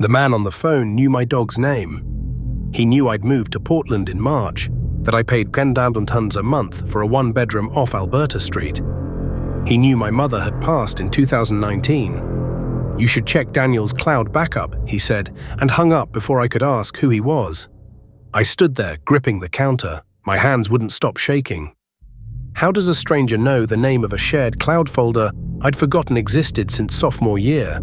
The man on the phone knew my dog's name. He knew I'd moved to Portland in March, that I paid $10,000 a month for a one-bedroom off Alberta Street. He knew my mother had passed in 2019. "You should check Daniel's cloud backup," he said, and hung up before I could ask who he was. I stood there, gripping the counter. My hands wouldn't stop shaking. How does a stranger know the name of a shared cloud folder I'd forgotten existed since sophomore year?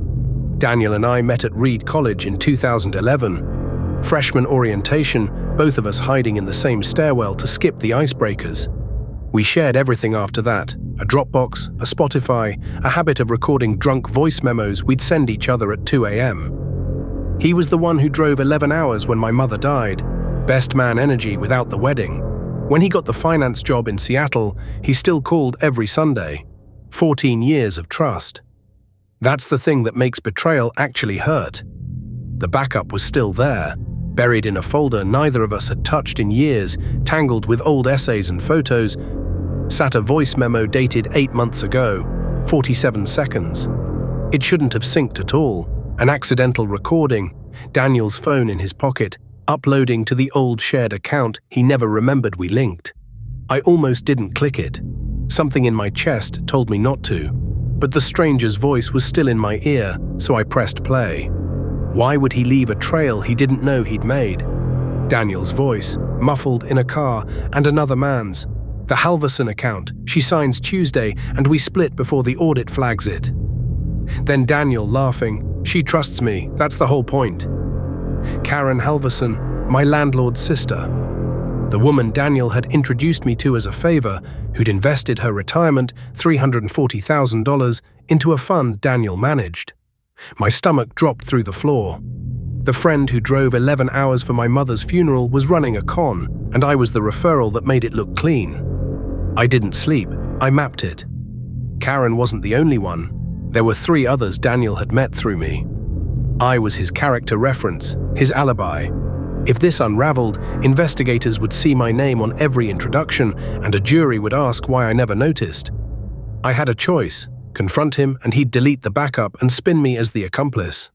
Daniel and I met at Reed College in 2011. Freshman orientation, both of us hiding in the same stairwell to skip the icebreakers. We shared everything after that: a Dropbox, a Spotify, a habit of recording drunk voice memos we'd send each other at 2 a.m. He was the one who drove 11 hours when my mother died, best man energy without the wedding. When he got the finance job in Seattle, he still called every Sunday. 14 years of trust. That's the thing that makes betrayal actually hurt. The backup was still there, buried in a folder neither of us had touched in years, tangled with old essays and photos. Sat a voice memo dated 8 months ago, 47 seconds. It shouldn't have synced at all. An accidental recording, Daniel's phone in his pocket, uploading to the old shared account he never remembered we linked. I almost didn't click it. Something in my chest told me not to, but the stranger's voice was still in my ear, so I pressed play. Why would he leave a trail he didn't know he'd made? Daniel's voice, muffled in a car, and another man's. The Halverson account, she signs Tuesday, and we split before the audit flags it. Then Daniel laughing, "She trusts me, that's the whole point." Karen Halverson, my landlord's sister. The woman Daniel had introduced me to as a favor, who'd invested her retirement, $340,000, into a fund Daniel managed. My stomach dropped through the floor. The friend who drove 11 hours for my mother's funeral was running a con, and I was the referral that made it look clean. I didn't sleep, I mapped it. Karen wasn't the only one. There were 3 others Daniel had met through me. I was his character reference, his alibi. If this unraveled, investigators would see my name on every introduction, and a jury would ask why I never noticed. I had a choice: confront him and he'd delete the backup and spin me as the accomplice.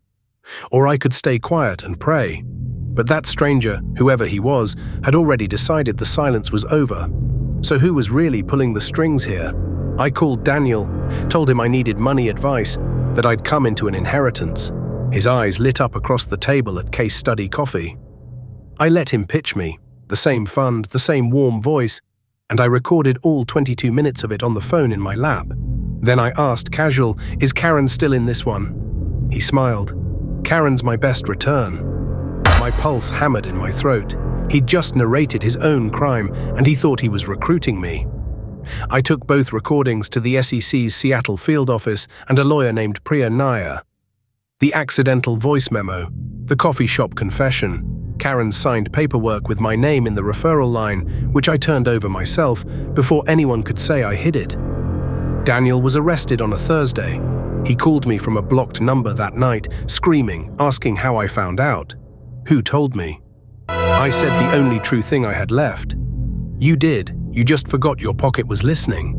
Or I could stay quiet and pray. But that stranger, whoever he was, had already decided the silence was over. So who was really pulling the strings here? I called Daniel, told him I needed money advice, that I'd come into an inheritance. His eyes lit up across the table at Case Study Coffee. I let him pitch me, the same fund, the same warm voice, and I recorded all 22 minutes of it on the phone in my lap. Then I asked casual, "Is Karen still in this one?" He smiled. "Karen's my best return." My pulse hammered in my throat. He'd just narrated his own crime, and he thought he was recruiting me. I took both recordings to the SEC's Seattle field office and a lawyer named Priya Nair. The accidental voice memo, the coffee shop confession, Karen's signed paperwork with my name in the referral line, which I turned over myself before anyone could say I hid it. Daniel was arrested on a Thursday. He called me from a blocked number that night, screaming, asking how I found out. Who told me? I said the only true thing I had left. "You did, you just forgot your pocket was listening."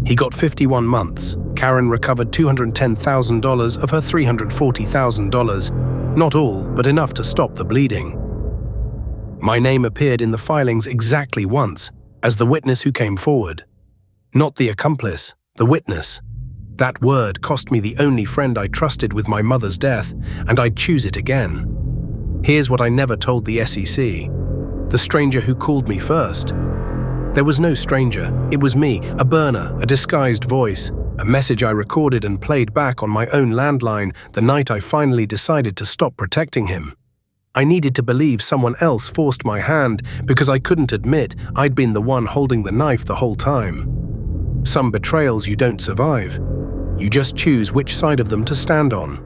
He got 51 months. Karen recovered $210,000 of her $340,000. Not all, but enough to stop the bleeding. My name appeared in the filings exactly once, as the witness who came forward. Not the accomplice, the witness. That word cost me the only friend I trusted with my mother's death, and I'd choose it again. Here's what I never told the SEC. The stranger who called me first. There was no stranger, it was me, a burner, a disguised voice, a message I recorded and played back on my own landline the night I finally decided to stop protecting him. I needed to believe someone else forced my hand because I couldn't admit I'd been the one holding the knife the whole time. Some betrayals you don't survive. You just choose which side of them to stand on.